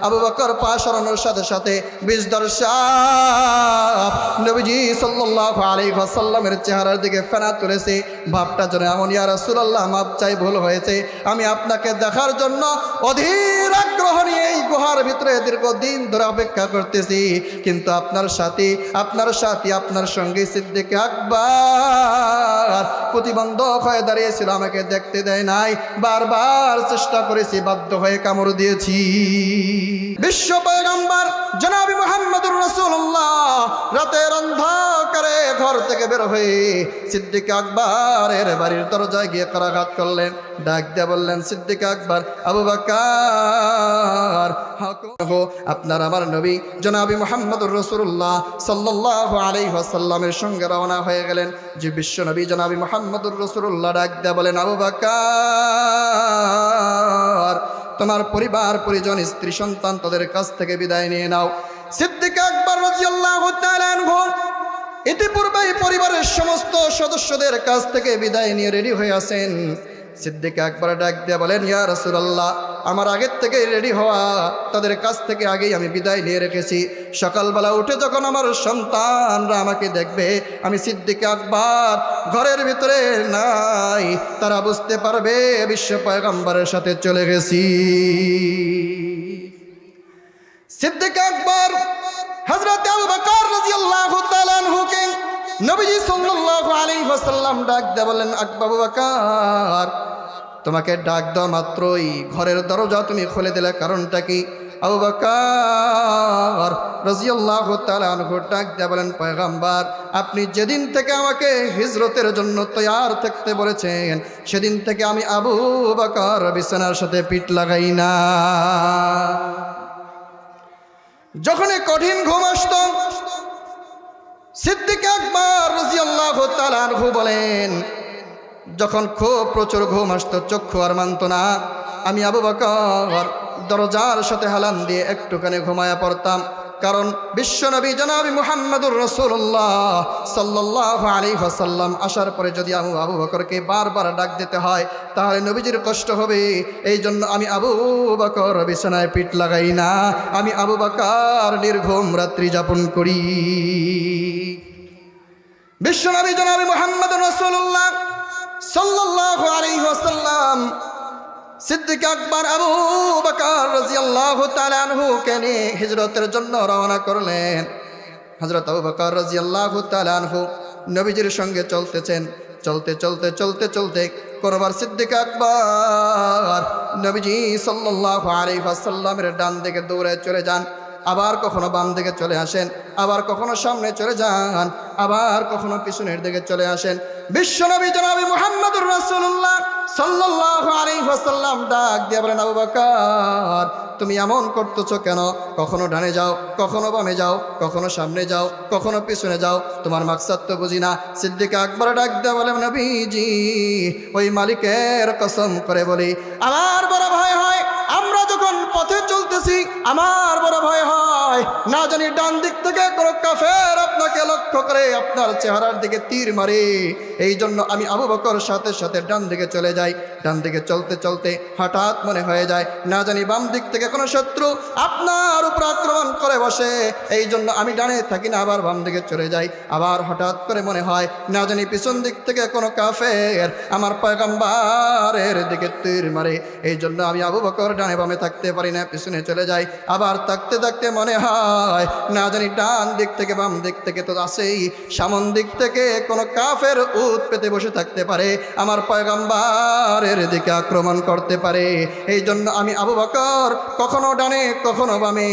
আবু বকর পা সরানোর সাথে সাথে বিষধর সাপ নবীজি সাল্লাল্লাহু আলাইহি ওয়াসাল্লামের চেহারার দিকে ফেনা তুলেছে। ভাবটা যেন এমন, ইয়া রাসূলুল্লাহ মাপ চাই, ভুল হয়েছে, আমি আপনাকে দেখার জন্য অধীর আগ্রহ নিয়ে এই গুহার ভিতরে দীর্ঘদিন ধরে অপেক্ষা করতেছি, কিন্তু আপনার সাথী আপনার সঙ্গী সিদ্দিক আকবর প্রতিবন্ধক হয়ে দাঁড়িয়েছিল, আমাকে দেখতে দেয় নাই। বারবার চেষ্টা করেছি, বাধ্য হয়ে কামড় দিয়েছি। বিশ্ব পয়গম্বর জনাবি মুহাম্মদুর রাসূলুল্লাহ রাতের অন্ধকারে ঘর থেকে বের হয়ে সিদ্দিক আকবরের বাড়ির দরজায় গিয়ে করাঘাত করলেন। ডাক দিয়ে বললেন, সিদ্দিক আকবর, আবু বকর, আপনার আমার নবী জনাবি মুহাম্মদুর রাসূলুল্লাহ সাল্লাল্লাহু আলাইহি ওয়াসাল্লামের সঙ্গে রওনা হয়ে গেলেন। যে বিশ্ব নবী জনাবি মুহাম্মদুর রাসূলুল্লাহ ডাক দিয়ে বলেন, আবু বকর, তোমার পরিবার পরিজন স্ত্রী সন্তান তাদের কাছ থেকে বিদায় নিয়ে নাও। সিদ্দিক আকবর রাদিয়াল্লাহু তাআলা আনহু ইতিপূর্বেই পরিবারের সমস্ত সদস্যদের কাছ থেকে বিদায় নিয়ে রেডি হয়ে আছেন। সিদ্দিক আকবর ডাক দিয়ে বলেন, ইয়া রাসূলুল্লাহ, আমার আগের থেকে রেডি হওয়া, তাদের কাছ থেকে আগেই আমি বিদায় নিয়ে রেখেছি। সকালবেলা উঠে যখন আমার সন্তানরা আমাকে দেখবে আমি সিদ্দিক আকবর ঘরের ভিতরে নাই, তারা বুঝতে পারবে বিশ্ব পয়গম্বরের সাথে চলে গেছি। সিদ্দিক আকবর হযরত আবু বকর রাদিয়াল্লাহু তাআলা আনহুকে নবীজি সাল্লাল্লাহু আলাইহি ওয়াসাল্লাম ডাক দিয়ে বলেন, আবু বকর, তোমাকে ডাক দেওয়া মাত্রই ঘরের দরজা তুমি খুলে দিলে, কারণটা কি? আবু বকর রাদিয়াল্লাহু তাআলা আনহু ডাক দিয়ে বলেন, পয়গম্বর, আপনি যেদিন থেকে আমাকে হিজরতের জন্য তৈয়ার থাকতে বলেছেন, সেদিন থেকে আমি আবু বকর বিছানার সাথে পিঠ লাগাই না। যখনই কঠিন ঘুম আসত, সিদ্দিক আকবর রাদিয়াল্লাহু তাআলা আনহু বলেন, যখন খুব প্রচুর ঘুম আসতো, চক্ষু আর মানত না, আমি আবু বকর দরজার সাথে হালান দিয়ে একটুখানি ঘুমায়া পড়তাম। কারণ বিশ্বনবী জনাবি মুহাম্মদুর রাসূলুল্লাহ সাল্লাল্লাহু আলাইহি ওয়াসাল্লাম আসার পরে যদি আবু বকরকে বারবার ডাক দিতে হয় তাহলে নবীজির কষ্ট হবে। এই জন্য আমি আবু বকর বিছানায় পিঠ লাগাই না, আমি আবু বকর নির্ঘুম রাত্রি যাপন করি। বিশ্বনবী জনাবি মুহাম্মদুর রাসূলুল্লাহ সাল্লাল্লাহু আলাইহি ওয়াসাল্লাম সিদ্দিক আকবর আবু বকর রাদিয়াল্লাহু তাআলা আনহু কে নিয়ে হিজরতের জন্য রওনা করলেন। হযরত আবু বকর রাদিয়াল্লাহু তাআলা আনহু নবীজির সঙ্গে চলতেছেন। চলতে চলতে চলতে চলতে কোনবার সিদ্দিক আকবর নবীজি সাল্লাল্লাহু আলাইহি ওয়াসাল্লামের ডান দিকে দৌড়ে চলে যান, আবার কখনো বাম দিকে চলে আসেন, আবার কখনো সামনে চলে যান, আবার কখনো পিছনের দিকে চলে আসেন। বিশ্বনবী জনাবি মুহাম্মদুর রাসূলুল্লাহ সাল্লাল্লাহু আলাইহি ওয়াসাল্লাম ডাক দিয়ে বলেন, আবু বকর, তুমি এমন করতেছো কেন? কখনো ডানে যাও, কখনো বামে যাও, কখনো সামনে যাও, কখনো পিছনে যাও, তোমার মাকসাদ তো বুঝি না। সিদ্দিক আকবর ডাক দিয়ে বলেন, নবীজি, ওই মালিকের কসম করে বলি, আমার বড় ভয় হয়, আমরা যখন পথে চলতেছি আমার বড় ভয় হয়, না জানি ডান দিক থেকে কোনো কাফের আপনাকে লক্ষ্য করে আপনার চেহারার দিকে তীর মারে। এই জন্য আমি আবু বকর সাথে সাথে ডান দিকে চলে যাই। ডান দিকে চলতে চলতে হঠাৎ মনে হয়ে যায় না জানি বাম দিক থেকে কোনো শত্রু আপনার উপর আক্রমণ করে বসে, এই জন্য আমি ডানে থাকি না, আবার বাম দিকে চলে যাই। আবার হঠাৎ করে মনে হয় না জানি পিছন দিক থেকে কোনো কাফের আমার পয়গম্বরের দিকে তীর মারে, এই জন্য আমি আবু বকর ডানে বামে থাকতে পারি না, পিছনে চলে যাই। আবার থাকতে থাকতে মনে হয় না জানি ডান দিক থেকে বাম দিক থেকে তো আছেই, সামন দিক থেকে কোনো কাফের উত পেতে বসে থাকতে পারে, আমার পয়গম্বরের দিকে আক্রমণ করতে পারে। এই জন্য আমি আবু বকর কখনো ডানে কখনো বামে,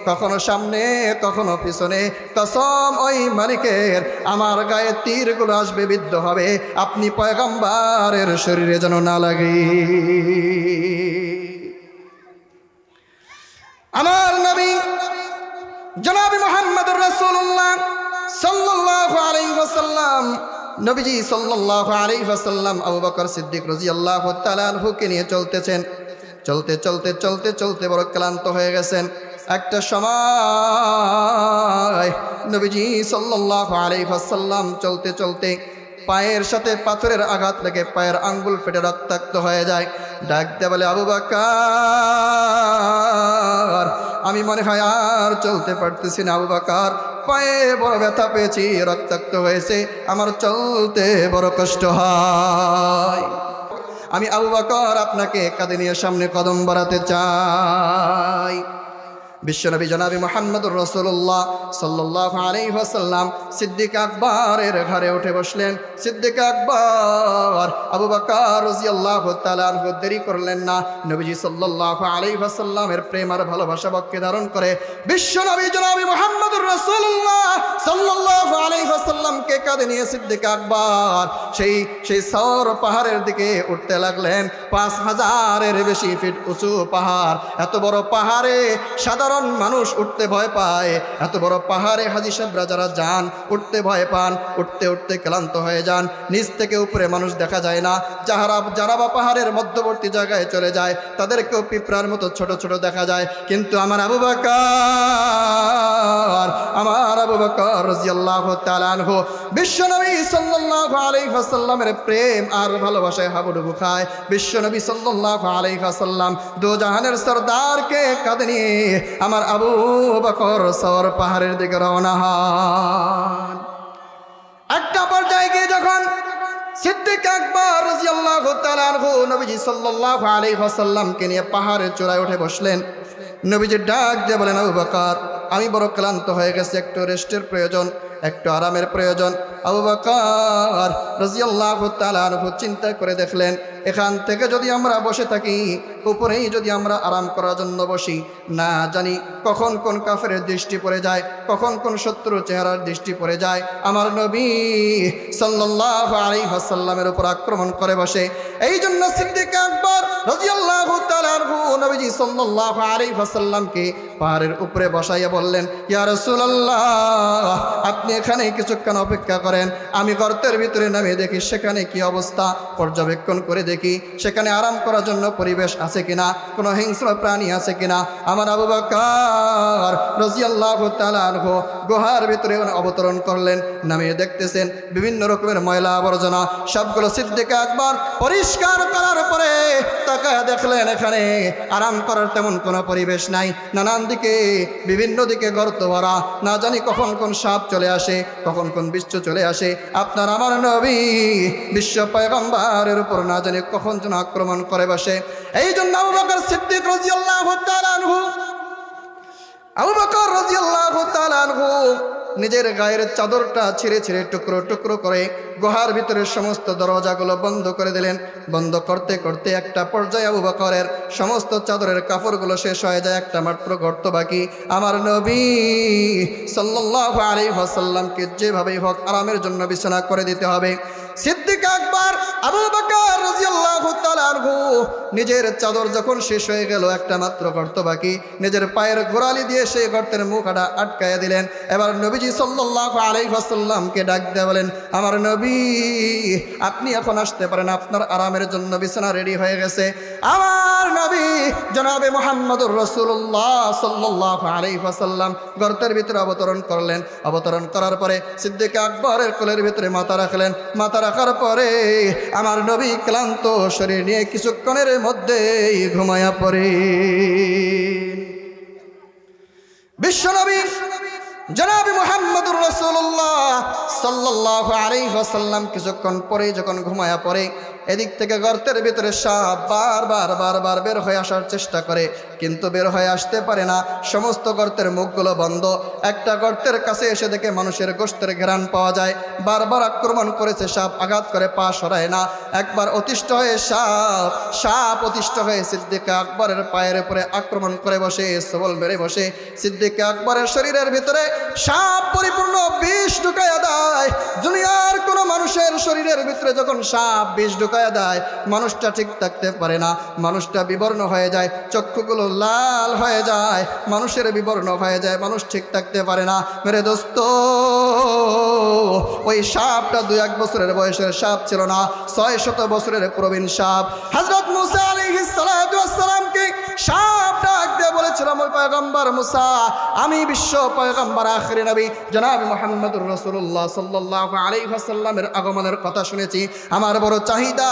কখনো সামনে কখনো পিছনে, কসম ওই মালিকের আমার গায়ে তীরগুলো আসবে, বিদ্ধ হবে, আপনি পয়গম্বরের শরীরে যেন না লাগে। আমার নবী জনাবি মুহাম্মদুর রাসূলুল্লাহ সাল্লাল্লাহু আলাইহি ওয়াসাল্লাম নবীজি সাল্লাল্লাহু আলাইহি ওয়াসাল্লাম আবু বকর সিদ্দিক রাদিয়াল্লাহু তাআলা আনহুকে নিয়ে চলতেছেন। চলতে চলতে চলতে চলতে বড় ক্লান্ত হয়ে গেছেন। একটা সময় নবীজি সাল্লাল্লাহু আলাইহি ওয়াসাল্লাম চলতে চলতে পায়ের সাথে পাথরের আঘাত লেগে পায়ের আঙ্গুল ফেটে রক্তাক্ত হয়ে যায়। ডাক দিয়ে বলে, আবু বকর, আমি মনে হয় আর চলতে পারতেছি না আবু বকর, পায়ে বড় ব্যথা পেয়েছি, রক্তাক্ত হয়েছে, আমার চলতে বড় কষ্ট হয়। আমি আবু বকর আপনাকে কাঁধে নিয়ে সামনে কদম বাড়াতে চাই। বিশ্বনবী জনাবি মুহাম্মদুর রাসূলুল্লাহ সাল্লাল্লাহু আলাইহি ওয়াসাল্লাম সিদ্দিক আকবরের ঘরে উঠে বসলেন। সিদ্দিক আকবর আবু বকর রাদিয়াল্লাহু তাআলা আনহু দেরি করলেন না। নবীজি সাল্লাল্লাহু আলাইহি ওয়াসাল্লামের প্রেম আর ভালোবাসা বক্ষে ধারণ করে বিশ্বনবী জনাবি মুহাম্মদুর রাসূলুল্লাহ সাল্লাল্লাহু আলাইহি ওয়াসাল্লামকে কাঁধে নিয়ে সিদ্দিক আকবর সেই সওর পাহাড়ের দিকে উঠতে লাগলেন। 5000-এর বেশি ফিট উঁচু পাহাড়। এত বড় পাহাড়ে সাধারণ মানুষ উঠতে ভয় পায়, এত বড় পাহাড়ে হাজী সাহেবরা যারা যান উঠতে ভয় পান, উঠতে উঠতে ক্লান্ত হয়ে যান, নিচ থেকে উপরে মানুষ দেখা যায় না। যারা বা পাহাড়ের মধ্যবর্তী জায়গায় চলে যায় তাদেরকেও পিঁপড়ার মতো ছোট ছোট দেখা যায়। কিন্তু আমার আবু বকর রাদিয়াল্লাহু তাআলা আনহু বিশ্বনবী সাল্লাল্লাহু আলাইহি ওয়াসাল্লামের প্রেম আর ভালোবাসায় হাবুডুবু খায়। বিশ্বনবী সাল্লাল্লাহু আলাইহি ওয়াসাল্লাম দো জাহানের সরদারকে কাঁধে নিয়ে আমার আবু বকর সওর পাহাড়ের দিকে রওনা হন। একটা পর্যায়ে গিয়ে যখন সিদ্দিক আকবর রাদিয়াল্লাহু তাআলা আনহু নবীজি সাল্লাল্লাহু আলাইহি ওয়াসাল্লামকে নিয়ে পাহাড়ের চূড়ায় উঠে বসলেন, নবীজি ডাক দিয়ে বলেন, আবু বকর আমি বড় ক্লান্ত হয়ে গেছি, একটু রেস্টের প্রয়োজন, একটু আরামের প্রয়োজন। আবু বকর রাদিয়াল্লাহু তাআলা আনহু চিন্তা করে দেখলেন, এখান থেকে যদি আমরা বসে থাকি, উপরেই যদি আমরা আরাম করার জন্য বসি, না জানি কখন কোন কাফেরের দৃষ্টি পড়ে যায়, কখন কোন শত্রুর চেহারার দৃষ্টি পড়ে যায়, আমার নবী সাল্লাল্লাহু আলাইহি ওয়াসাল্লামের উপর আক্রমণ করে বসে। এই জন্য সিদ্দিক আকবর রাদিয়াল্লাহু তাআলা আনহু নবীজি সাল্লাল্লাহু আলাইহি ওয়াসাল্লামকে পাহাড়ের উপরে বসাইয়া বললেন, ইয়া রাসূলুল্লাহ আপনি এখানে কিছুক্ষণ অপেক্ষা করেন, আমি গর্তের ভিতরে নামে দেখি সেখানে কি অবস্থা, পর্যবেক্ষণ করে দেখি সেখানে আরাম করার জন্য পরিবেশ আছে কিনা, কোনো হিংস্র প্রাণী আছে কিনা। আমার আবু বকর রাদিয়াল্লাহু তাআলা আনহু গুহার ভিতরে অবতরণ করলেন, নামিয়ে দেখতেছেন বিভিন্ন রকমের ময়লা আবর্জনা সবগুলো সিদ্দিক আকবর পরিষ্কার করার পরে তাকায় দেখলেন এখানে আরাম করার তেমন কোনো পরিবেশ নাই, নানান দিকে বিভিন্ন দিকে গর্ত ভরা, না জানি কখন কোন সাপ চলে আসে, কখন কোন বিচ্ছু চলে আসে। আপনার আমার নবী বিশ্ব পয়গম্বরের উপর না জানি কখন যেন আক্রমণ করে বসে। এই জন্য আবু বকর সিদ্দিক রাদিয়াল্লাহু তাআলা আনহু নিজের গায়ের চাদরটা ছিঁড়ে ছিঁড়ে টুকরো টুকরো করে গুহার ভিতরের সমস্ত দরজাগুলো বন্ধ করে দিলেন। বন্ধ করতে করতে একটা পর্যায়ে আবু বকরের সমস্ত চাদরের কাপড়গুলো শেষ হয়ে যায়, একটা মাত্র গর্ত বাকি। আমার নবী সাল্লাল্লাহু আলাইহি ওয়াসাল্লামকে যেভাবেই হোক আরামের জন্য বিছানা করে দিতে হবে। সিদ্দিক আকবর আবু বকর রাদিয়াল্লাহু তাআলা আনহু নিজের চাদর যখন শেষ হয়ে গেল, একটা মাত্র গর্ত বাকি, নিজের পায়ের গোড়ালি দিয়ে সেই গর্তের মুখটা আটকাইয়া দিলেন। এবার নবীজি সাল্লাল্লাহু আলাইহি ওয়াসাল্লামকে ডাক দিয়ে বলেন, আমার নবী আপনি এখন আসতে পারেন, আপনার আরামের জন্য বিছানা রেডি হয়ে গেছে। আমার নবী জনাবে মুহাম্মদুর রাসূলুল্লাহ সাল্লাল্লাহু আলাইহি ওয়াসাল্লাম গর্তের ভিতরে অবতরণ করলেন। অবতরণ করার পরে সিদ্দিক আকবরের কোলের ভিতরে মাথা রাখলেন। মাথা রাখার পরে আমার নবী ক্লান্ত শরীর নিয়ে কিছুক্ষণের মধ্যেই ঘুমায়া পড়ে। বিশ্বনবী জনাবে মুহাম্মদুর রাসূলুল্লাহ সাল্লাল্লাহু আলাইহি ওয়াসাল্লাম কিছুক্ষণ পরে যখন ঘুমায়া পড়ে, এদিক থেকে গর্তের ভিতরে সাপ বারবার বের হয়ে আসার চেষ্টা করে, কিন্তু বের হয়ে আসতে পারে না। সমস্ত গর্তের মুখগুলো বন্ধ। একটা গর্তের কাছে এসে দেখে মানুষের গোশতের ঘ্রাণ পাওয়া যায়। বারবার আক্রমণ করেছে সাপ, আঘাত করে পা সরায় না। একবার অতিষ্ঠ হয়ে সাপ অতিষ্ঠ হয়ে সিদ্দিক আকবরের পায়ের উপরে আক্রমণ করে বসে, সবল মেরে বসে। সিদ্দিক আকবরের শরীরের ভিতরে সাপ পরিপূর্ণ বিষ ঢুকাইয়া দেয়। দুনিয়ার কোনো মানুষের শরীরের ভিতরে যখন সাপ বিষ ঢুকাইয়া দেয়, মানুষটা ঠিক থাকতে পারে না, মানুষটা বিবর্ণ হয়ে যায়, চক্ষুগুলো লাল হয়ে যায়, মানুষের বিবর্ণ হয়ে যায়, মানুষ ঠিক থাকতে পারে না। মেরে দোস্ত, ওই সাপটা 2-1 বছরের বয়সের সাপ ছিল না, 600 বছরের প্রবীণ সাপ। হযরত মুসা আলাইহিস সালাতু ওয়াস সালামকে সাপ ডাক দিয়ে বলেছিলাম ওই পয়গম্বর মুসা, আমি বিশ্ব পয়গম্বর আখিরি নবী জনাব মুহাম্মদুর রাসূলুল্লাহ সাল্লাল্লাহু আলাইহি ওয়াসাল্লামের আগমনের কথা শুনেছি। আমার বড় চাহিদা,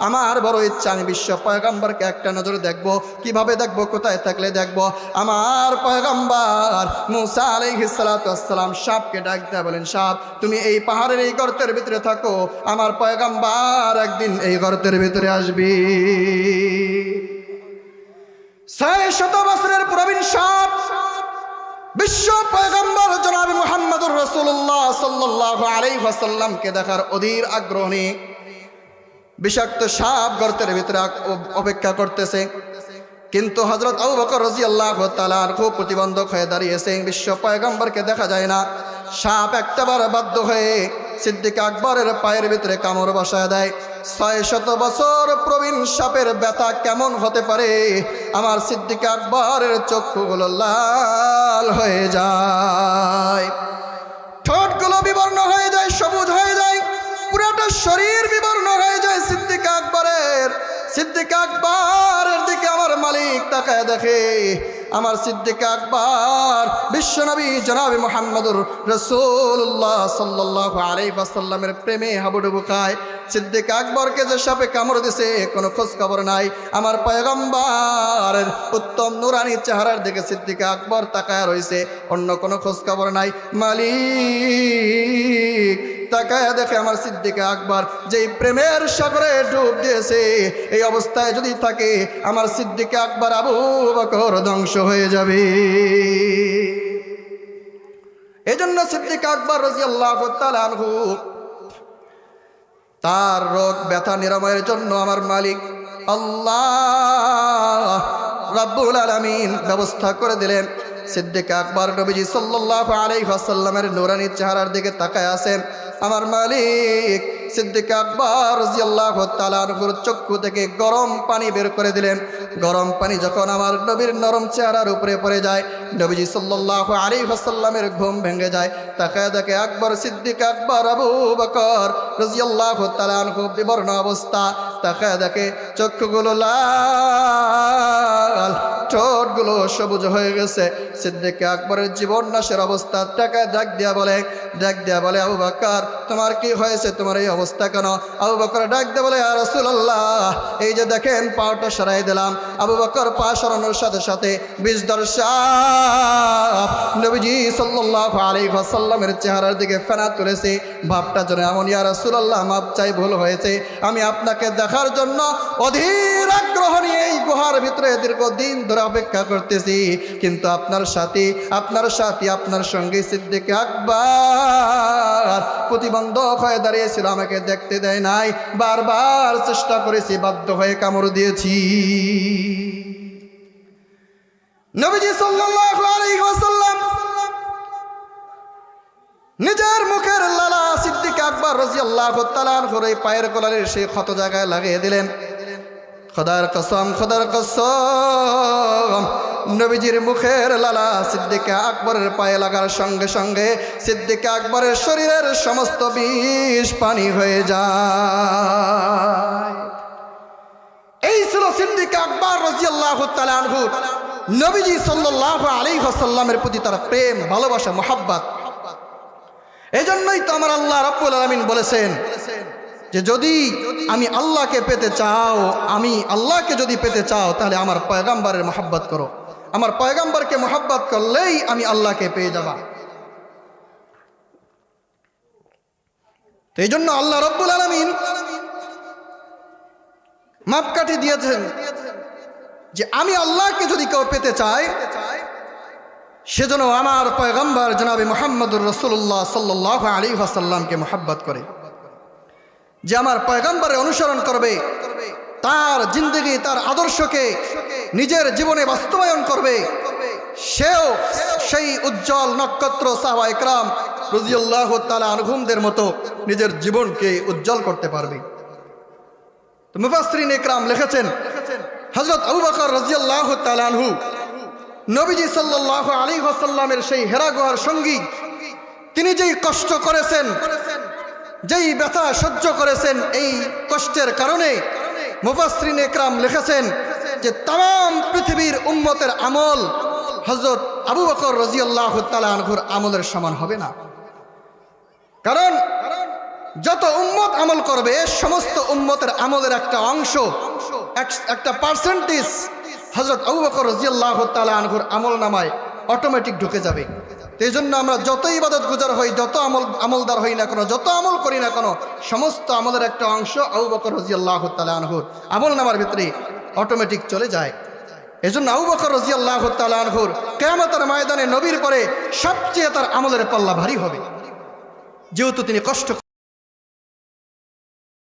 আমার বড় ইচ্ছা, আমি বিশ্ব পয়গম্বরকে একটা নজরে দেখব। কিভাবে দেখব? কোথায় থাকলে দেখব? আমার পয়গম্বর মুসা আলাইহিস সালাতু ওয়াস সালাম সাপকে ডাক দিয়ে বলেন, সাপ তুমি এই পাহাড়ের এই গর্তের ভিতরে থাকো, আমার পয়গম্বর একদিন এই গর্তের ভিতরে আসবে। 600 বছরের প্রবীণ সাপ বিশ্ব পয়গম্বর জনাব মুহাম্মদুর রাসূলুল্লাহ সাল্লাল্লাহু আলাইহি ওয়াসাল্লামকে দেখার অধীর আগ্রহ নিয়ে বিষাক্ত সাপ গর্তের ভিতরে অপেক্ষা করতেছে। কিন্তু হযরত আবু বকর রাদিয়াল্লাহু তাআলা খুব প্রতিবন্ধক হয়ে দাঁড়িয়েছে, বিশ্ব পয়গম্বরকে দেখা যায় না। সাপ একটাবার বাধ্য হয়ে সিদ্দিক আকবরের পায়ের ভিতরে কামড় বসায় দেয়। 600 বছর প্রবীণ সাপের ব্যথা কেমন হতে পারে? আমার সিদ্দিক আকবরের চক্ষুগুলো লাল হয়ে যায়, ঠোঁটগুলো বিবর্ণ হয়ে যায়, সবুজ হয়ে যায়, পুরোটা শরীর বিবর্ণ হয়ে যায় সিদ্দিক আকবরের। সিদ্দিক আকবরের দিকে আমার মালিক তাকায় দেখে, আমার সিদ্দিক আকবর বিশ্বনবী জনাব মুহাম্মদুর রাসূলুল্লাহ সাল্লাল্লাহু আলাইহি ওয়াসাল্লামের প্রেমে হাবুডুবু খায়। সিদ্দিক আকবরকে যে সাপে কামড় দিছে কোনো খোঁজ খবর নাই। আমার পয়গম্বরের উত্তম নুরানি চেহারার দিকে সিদ্দিক আকবর তাকায় রয়েছে, অন্য কোনো খোঁজ খবর নাই। মালিক তাকায় দেখে আমার সিদ্দিক আকবর যেই প্রেমের সাগরে ডুব দিয়েছে, এই অবস্থায় যদি থাকে আমার সিদ্দিক আকবর আবু বকর ধ্বংস হয়ে যাবে। এজন্য সিদ্দিক আকবর রাদিয়াল্লাহু তাআলা আনহু তার রোগ ব্যথা নিরাময়ের জন্য আমার মালিক আল্লাহ রাব্বুল আলামিন ব্যবস্থা করে দিলেন। সিদ্দিক আকবর নবীজি সাল্লাল্লাহু আলাইহি ওয়াসাল্লামের নূরানি চেহারার দিকে তাকায় আছেন। আমার মালিক সিদ্দিক আকবর রাদিয়াল্লাহু তাআলা আনহুর চক্ষু থেকে গরম পানি বের করে দিলেন। গরম পানি যখন আমার নবীর নরম চেহারার উপরে পড়ে যায়, নবীজি সাল্লাল্লাহু আলাইহি ওয়াসাল্লামের ঘুম ভেঙে যায়। তাকায় দেখে আকবর সিদ্দিক আকবর আবু বকর রাদিয়াল্লাহু তাআলা আনহু বিবর্ণ অবস্থা। তাকায় দেখে চক্ষুগুলো লাল, ঠোঁটগুলো সবুজ হয়ে গেছে। সিদ্দিক আকবরের জীবন নাশের অবস্থা। টাকা ডাক দিয়া বলে আবু বকর তোমার কি হয়েছে, তোমার এই অবস্থা কেন? আবু বকর ডাক দিয়ে বলে ইয়া রাসূলুল্লাহ, এই যে দেখেন পাটা সরাই দিলাম। আবু বকর পা সরানোর সাথে সাথে বিষধর সাপ নবীজি সাল্লাল্লাহু আলাইহি ওয়াসাল্লামের চেহারার দিকে ফেনা তুলেছে। ভাবটা যেন এমন, ইয়া রাসূলুল্লাহ মাপ চাই, ভুল হয়েছে, আমি আপনাকে দেখার জন্য অধীর আগ্রহ নিয়ে এই গুহার ভিতরে দীর্ঘদিন ধরে অপেক্ষা করতেছি, কিন্তু আপনার সাথী আপনার সঙ্গে সিদ্দিক আকবর প্রতিবন্ধক হয়ে দাঁড়িয়েছিল, আমাকে দেখতে দেয় নাই। বারবার চেষ্টা করেছি, বাধ্য হয়ে কামড় দিয়েছি। নবীজি সাল্লাল্লাহু আলাইহি ওয়াসাল্লাম নিজের মুখের লালা সিদ্দিক আকবর রাদিয়াল্লাহু তাআলা আনহুর এই পায়ের গোলালির সেই ক্ষত জায়গায় লাগিয়ে দিলেন। খোদার কসম নবীজির মুখের লালা সিদ্দিক আকবরের পায়ে লাগার সঙ্গে সঙ্গে সিদ্দিক আকবরের শরীরের সমস্ত বিষ পানি হয়ে যায়। এই ছিল সিদ্দিক আকবর রাদিয়াল্লাহু তাআলা আনহু নবীজি সাল্লাল্লাহু আলাইহি ওয়াসাল্লামের প্রতি তার প্রেম, ভালোবাসা, মহব্বত। এই জন্যই তো আমার আল্লাহ রাব্বুল আলামিন বলেছেন যে যদি আমি আল্লাহকে পেতে চাও তাহলে আমার পয়গম্বরের মহব্বত করো। আমার পয়গম্বরকে মহব্বত করলেই আমি আল্লাহকে পেয়ে যাবা। এই জন্য আল্লাহ রাব্বুল আলামিন মাপকাঠি দিয়েছেন যে আমি আল্লাহকে যদি কেউ পেতে চায় সেজন্য আমার পয়গম্বর জনাবে মুহাম্মদুর রাসূলুল্লাহ সাল্লাল্লাহু আলাইহি ওয়াসাল্লামকে মহব্বত করে। যে আমার পয়গম্বরের অনুসরণ করবে, তার জিন্দেগি, তার আদর্শকে নিজের জীবনে বাস্তবায়ন করবে, সেও সেই উজ্জ্বল নক্ষত্র সাহাবায়ে কেরাম রাদিয়াল্লাহু তাআলা আনহুমদের মতো নিজের জীবনকে উজ্জ্বল করতে পারবে। তো মুফাসসিরিন ইকরাম লিখেছেন, হযরত আবু বকর রাদিয়াল্লাহু তাআলা আনহু নবীজি সাল্লাল্লাহু আলাইহি ওয়াসাল্লামের সেই হেরা গুহার সঙ্গী, তিনি যেই কষ্ট করেছেন, যেই ব্যথা সহ্য করেছেন, এই কষ্টের কারণে মুফাসসিরিন ইকরাম লিখেছেন যে তাম পৃথিবীর উম্মতের আমল হযরত আবু বকর রাদিয়াল্লাহু তাআলা আনহুর আমলের সমান হবে না। কারণ যত উম্মত আমল করবে সমস্ত উম্মতের আমলের একটা অংশ, একটা পার্সেন্টেজ হযরত আবু বকর রাদিয়াল্লাহু তাআলা আনহুর আমল নামায় অটোমেটিক ঢুকে যাবে। এই জন্য আমরা যত ইবাদত গুজার হই, যত আমলদার হই না কেন, যত আমল করি না কেন, সমস্ত আমলের একটা অংশ আবু বকর রাদিয়াল্লাহু তাআলা আনহুর আমল নামার ভিতরে অটোমেটিক চলে যায়। এজন্য আবু বকর রাদিয়াল্লাহু তাআলা আনহুর কিয়ামতের ময়দানে নবীর পরে সবচেয়ে তার আমলের পাল্লা ভারী হবে, যেহেতু তিনি কষ্ট